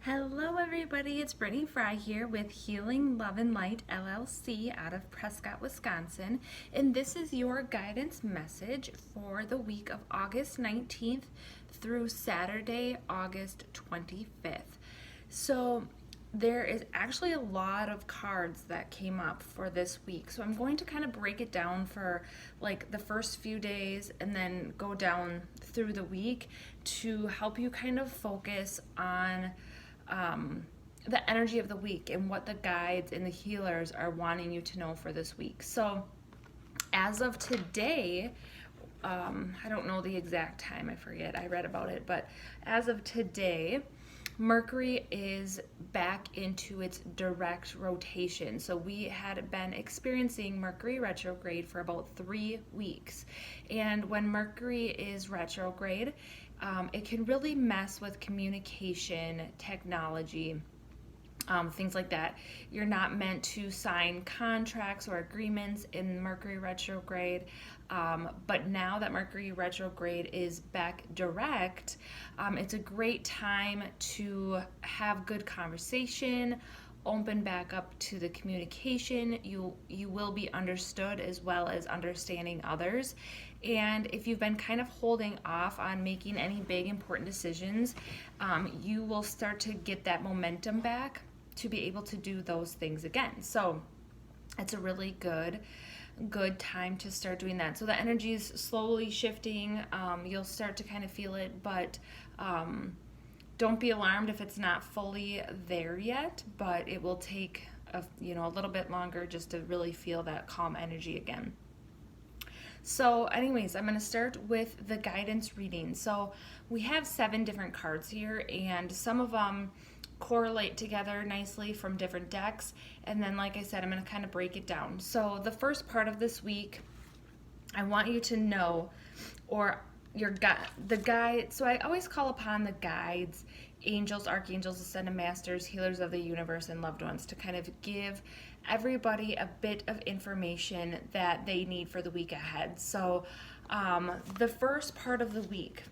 Hello, everybody. It's Brittany Fry here with Healing Love and Light LLC out of Prescott, Wisconsin. And this is your guidance message for the week of August 19th through Saturday, August 25th. So, there is actually a lot of cards that came up for this week. So, I'm going to kind of break it down for like the first few days and then go down through the week to help you kind of focus on the energy of the week and what the guides and the healers are wanting you to know for this week. So, as of today, I don't know the exact time, I forget, I read about it, but as of today, Mercury is back into its direct rotation. So we had been experiencing Mercury retrograde for about 3 weeks. And when Mercury is retrograde, it can really mess with communication, technology, things like that. You're not meant to sign contracts or agreements in Mercury retrograde, but now that Mercury retrograde is back direct, it's a great time to have good conversation, open back up to the communication. You will be understood as well as understanding others. And if you've been kind of holding off on making any big important decisions, you will start to get that momentum back to be able to do those things again. So it's a really good time to start doing that. So the energy is slowly shifting. You'll start to kind of feel it, but don't be alarmed if it's not fully there yet, but it will take a little bit longer just to really feel that calm energy again. So anyways, I'm going to start with the guidance reading. So we have 7 different cards here, and some of them correlate together nicely from different decks. And then, like I said, I'm going to kind of break it down. So the first part of this week, I want you to know, or the guide. So I always call upon the guides, angels, archangels, ascended masters, healers of the universe, and loved ones to kind of give everybody a bit of information that they need for the week ahead. So the first part of the week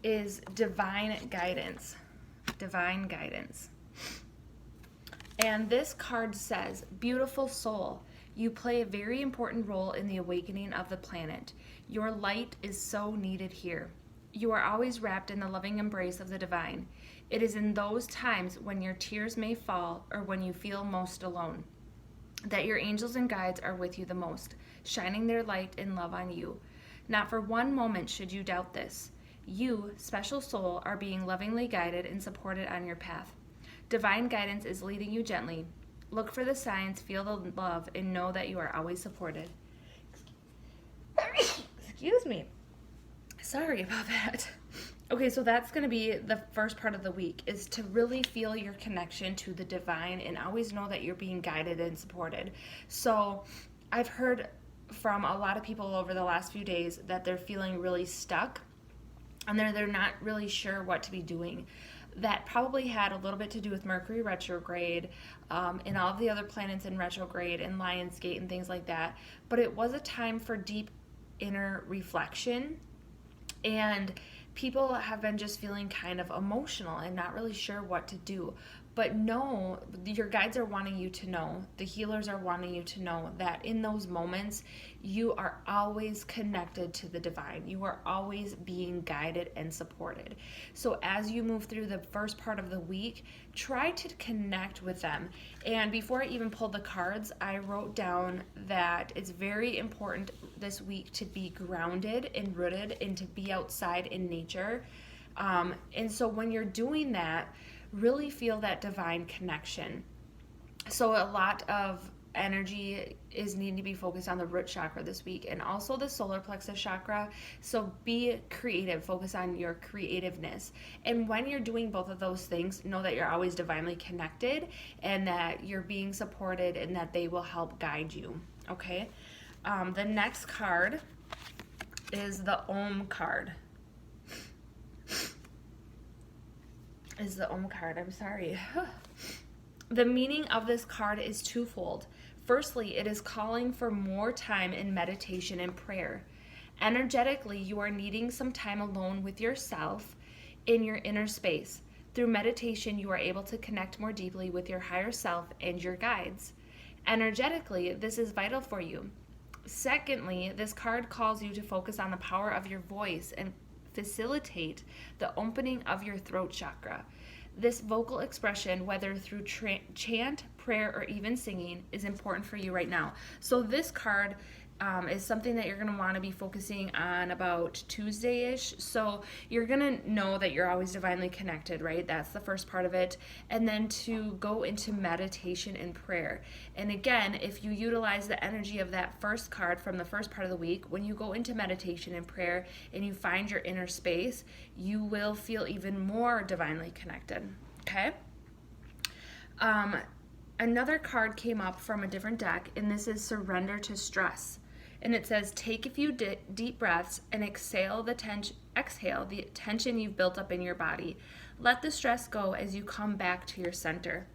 is divine guidance. Divine guidance. And this card says, beautiful soul, you play a very important role in the awakening of the planet. Your light is so needed here. You are always wrapped in the loving embrace of the divine. It is in those times when your tears may fall or when you feel most alone that your angels and guides are with you the most, shining their light and love on you. Not for one moment should you doubt this. You, special soul, are being lovingly guided and supported on your path. Divine guidance is leading you gently. Look for the signs, feel the love, and know that you are always supported. Excuse me. Sorry about that. Okay, so that's going to be the first part of the week, is to really feel your connection to the divine and always know that you're being guided and supported. So I've heard from a lot of people over the last few days that they're feeling really stuck and they're not really sure what to be doing. That probably had a little bit to do with Mercury retrograde and all of the other planets in retrograde and Lionsgate and things like that. But it was a time for deep inner reflection, and people have been just feeling kind of emotional and not really sure what to do. But no, your guides are wanting you to know, the healers are wanting you to know that in those moments, you are always connected to the divine. You are always being guided and supported. So as you move through the first part of the week, try to connect with them. And before I even pulled the cards, I wrote down that it's very important this week to be grounded and rooted and to be outside in nature. And so when you're doing that, really feel that divine connection. So a lot of energy is needing to be focused on the root chakra this week and also the solar plexus chakra. So be creative, focus on your creativeness. And when you're doing both of those things, know that you're always divinely connected and that you're being supported and that they will help guide you. Okay. The next card is the Om card. The meaning of this card is twofold. Firstly, it is calling for more time in meditation and prayer. Energetically, you are needing some time alone with yourself in your inner space. Through meditation, you are able to connect more deeply with your higher self and your guides. Energetically, this is vital for you. Secondly, this card calls you to focus on the power of your voice and facilitate the opening of your throat chakra. This vocal expression, whether through chant, prayer, or even singing, is important for you right now. So this card is something that you're going to want to be focusing on about Tuesday-ish. So you're going to know that you're always divinely connected, right? That's the first part of it. And then to go into meditation and prayer. And again, if you utilize the energy of that first card from the first part of the week, when you go into meditation and prayer and you find your inner space, you will feel even more divinely connected, okay? Another card came up from a different deck, and this is Surrender to Stress. And it says, take a few deep breaths and exhale the tension you've built up in your body. Let the stress go as you come back to your center.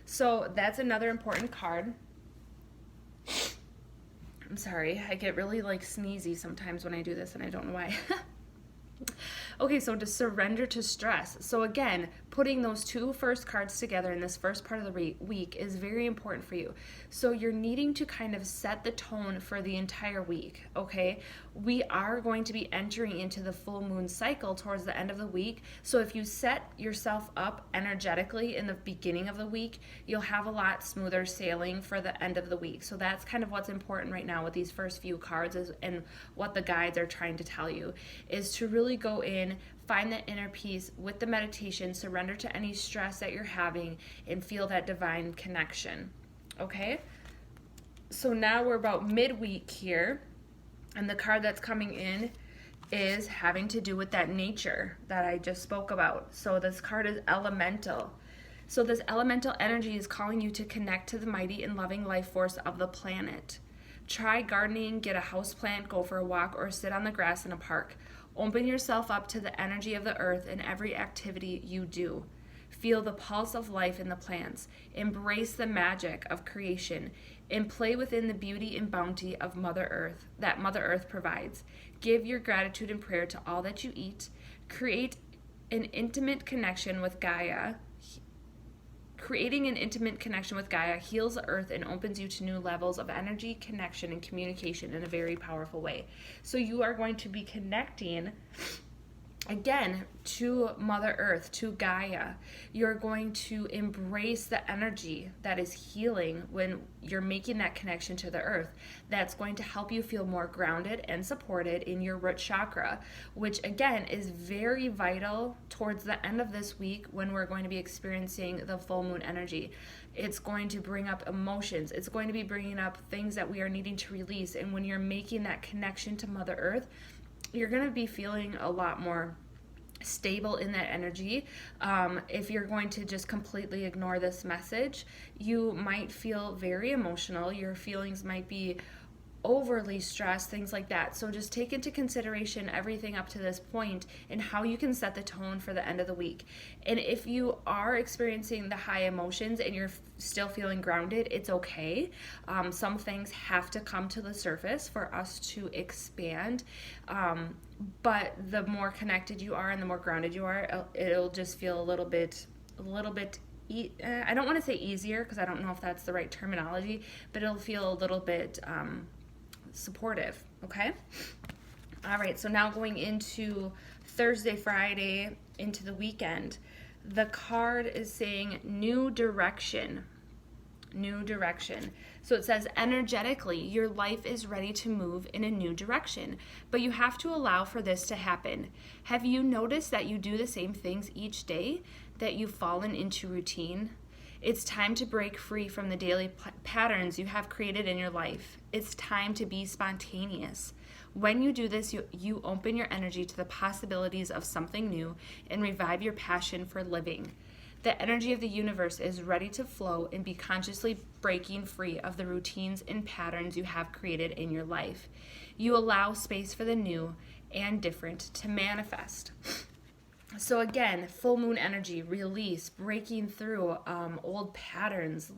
So that's another important card. I'm sorry, I get really sneezy sometimes when I do this, and I don't know why. Okay, so to surrender to stress. So again, putting those two first cards together in this first part of the week is very important for you. So you're needing to kind of set the tone for the entire week, okay? We are going to be entering into the full moon cycle towards the end of the week. So if you set yourself up energetically in the beginning of the week, you'll have a lot smoother sailing for the end of the week. So that's kind of what's important right now with these first few cards and what the guides are trying to tell you is to really go in, find that inner peace with the meditation, surrender to any stress that you're having, and feel that divine connection. Okay? So now we're about midweek here, and the card that's coming in is having to do with that nature that I just spoke about. So this card is Elemental. So this elemental energy is calling you to connect to the mighty and loving life force of the planet. Try gardening, get a houseplant, go for a walk, or sit on the grass in a park. Open yourself up to the energy of the earth in every activity you do. Feel the pulse of life in the plants. Embrace the magic of creation and play within the beauty and bounty of Mother Earth that Mother Earth provides. Give your gratitude and prayer to all that you eat. Create an intimate connection with Gaia. Creating an intimate connection with Gaia heals the earth and opens you to new levels of energy, connection, and communication in a very powerful way. So you are going to be connecting again to Mother Earth, to Gaia. You're going to embrace the energy that is healing when you're making that connection to the earth. That's going to help you feel more grounded and supported in your root chakra, which again is very vital towards the end of this week when we're going to be experiencing the full moon energy. It's going to bring up emotions. It's going to be bringing up things that we are needing to release. And when you're making that connection to Mother Earth, you're going to be feeling a lot more stable in that energy. If you're going to just completely ignore this message, you might feel very emotional. Your feelings might be overly stressed, things like that. So just take into consideration everything up to this point and how you can set the tone for the end of the week. And if you are experiencing the high emotions and you're still feeling grounded, it's okay. Some things have to come to the surface for us to expand. But the more connected you are and the more grounded you are, it'll just feel a little bit I don't want to say easier because I don't know if that's the right terminology, but it'll feel a little bit supportive, okay? All right, so now going into Thursday, Friday, into the weekend, the card is saying new direction. New direction. So it says energetically, your life is ready to move in a new direction, but you have to allow for this to happen. Have you noticed that you do the same things each day, that you've fallen into routine? It's time to break free from the daily patterns you have created in your life. It's time to be spontaneous. When you do this, you open your energy to the possibilities of something new and revive your passion for living. The energy of the universe is ready to flow and be consciously breaking free of the routines and patterns you have created in your life. You allow space for the new and different to manifest. So again, full moon energy, release, breaking through old patterns,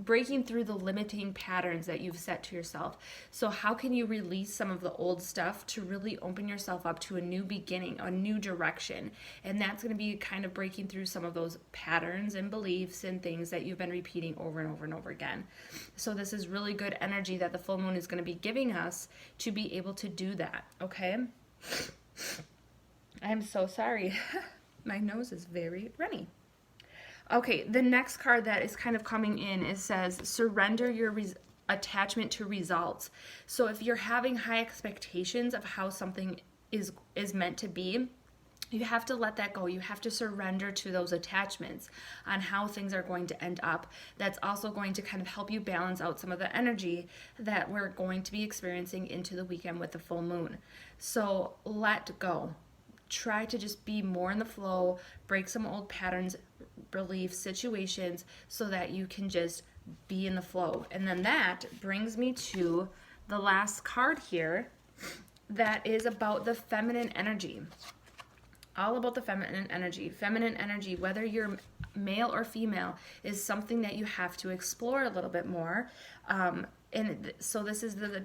breaking through the limiting patterns that you've set to yourself. So how can you release some of the old stuff to really open yourself up to a new beginning, a new direction? And that's going to be kind of breaking through some of those patterns and beliefs and things that you've been repeating over and over and over again. So this is really good energy that the full moon is going to be giving us to be able to do that, okay? I'm so sorry. My nose is very runny. Okay, the next card that is kind of coming in, it says surrender your attachment to results. So if you're having high expectations of how something is meant to be, you have to let that go. You have to surrender to those attachments on how things are going to end up. That's also going to kind of help you balance out some of the energy that we're going to be experiencing into the weekend with the full moon. So let go. Try to just be more in the flow, break some old patterns, beliefs, situations, so that you can just be in the flow. And then that brings me to the last card here that is about the feminine energy. All about the feminine energy. Feminine energy, whether you're male or female, is something that you have to explore a little bit more. So this is the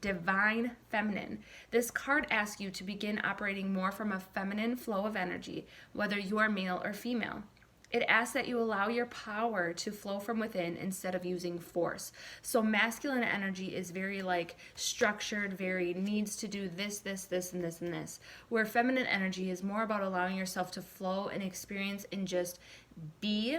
divine feminine. This card asks you to begin operating more from a feminine flow of energy, whether you are male or female. It asks that you allow your power to flow from within instead of using force. So masculine energy is very like structured, very needs to do this, this, this, and this, and this. Where feminine energy is more about allowing yourself to flow and experience and just be.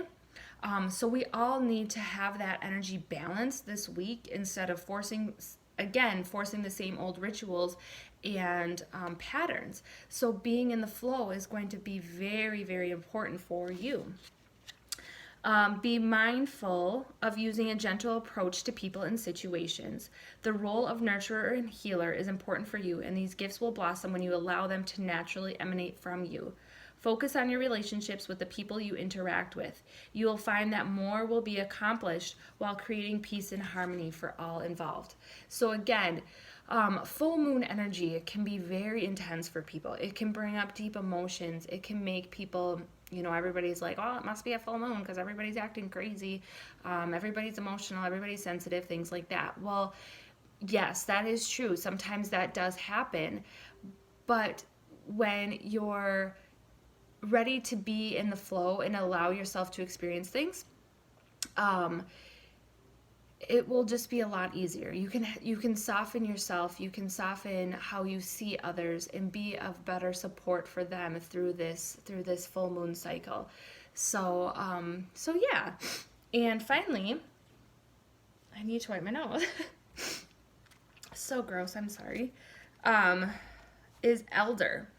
So we all need to have that energy balance this week instead of forcing the same old rituals and patterns. So being in the flow is going to be very, very important for you. Be mindful of using a gentle approach to people and situations. The role of nurturer and healer is important for you, and these gifts will blossom when you allow them to naturally emanate from you. Focus on your relationships with the people you interact with. You will find that more will be accomplished while creating peace and harmony for all involved. So again, full moon energy can be very intense for people. It can bring up deep emotions. It can make people, everybody's like, oh, it must be a full moon because everybody's acting crazy. Everybody's emotional. Everybody's sensitive, things like that. Well, yes, that is true. Sometimes that does happen. But when you're ready to be in the flow and allow yourself to experience things, it will just be a lot easier. You can soften yourself, you can soften how you see others and be of better support for them through this full moon cycle. So yeah. And finally, I need to wipe my nose. So gross, I'm sorry. Is Elder.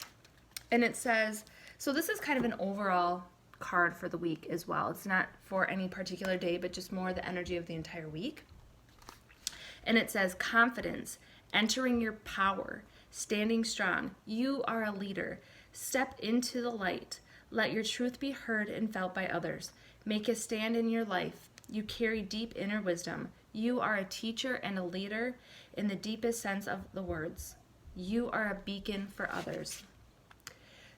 And it says, so this is kind of an overall card for the week as well. It's not for any particular day, but just more the energy of the entire week. And it says confidence, entering your power, standing strong. You are a leader. Step into the light. Let your truth be heard and felt by others. Make a stand in your life. You carry deep inner wisdom. You are a teacher and a leader in the deepest sense of the words. You are a beacon for others.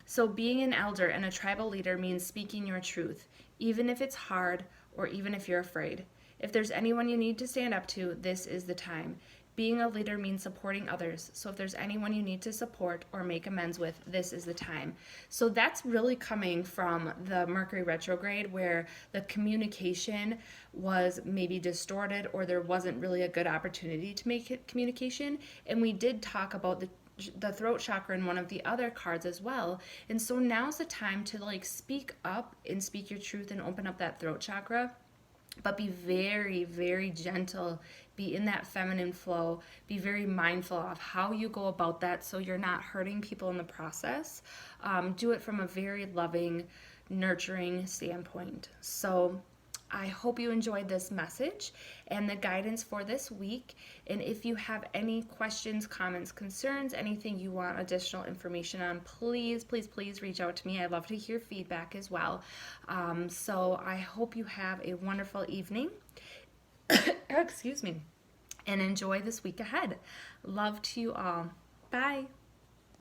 So being an elder and a tribal leader means speaking your truth, even if it's hard or even if you're afraid. If there's anyone you need to stand up to, this is the time. Being a leader means supporting others. So if there's anyone you need to support or make amends with, this is the time. So that's really coming from the Mercury retrograde, where the communication was maybe distorted or there wasn't really a good opportunity to make it communication. And we did talk about the throat chakra in one of the other cards as well. And so now's the time to speak up and speak your truth and open up that throat chakra, but be very, very gentle. Be in that feminine flow. Be very mindful of how you go about that so you're not hurting people in the process. Do it from a very loving, nurturing standpoint. So I hope you enjoyed this message and the guidance for this week. And if you have any questions, comments, concerns, anything you want additional information on, please, please, please reach out to me. I love to hear feedback as well. So I hope you have a wonderful evening. Excuse me. And enjoy this week ahead. Love to you all. Bye.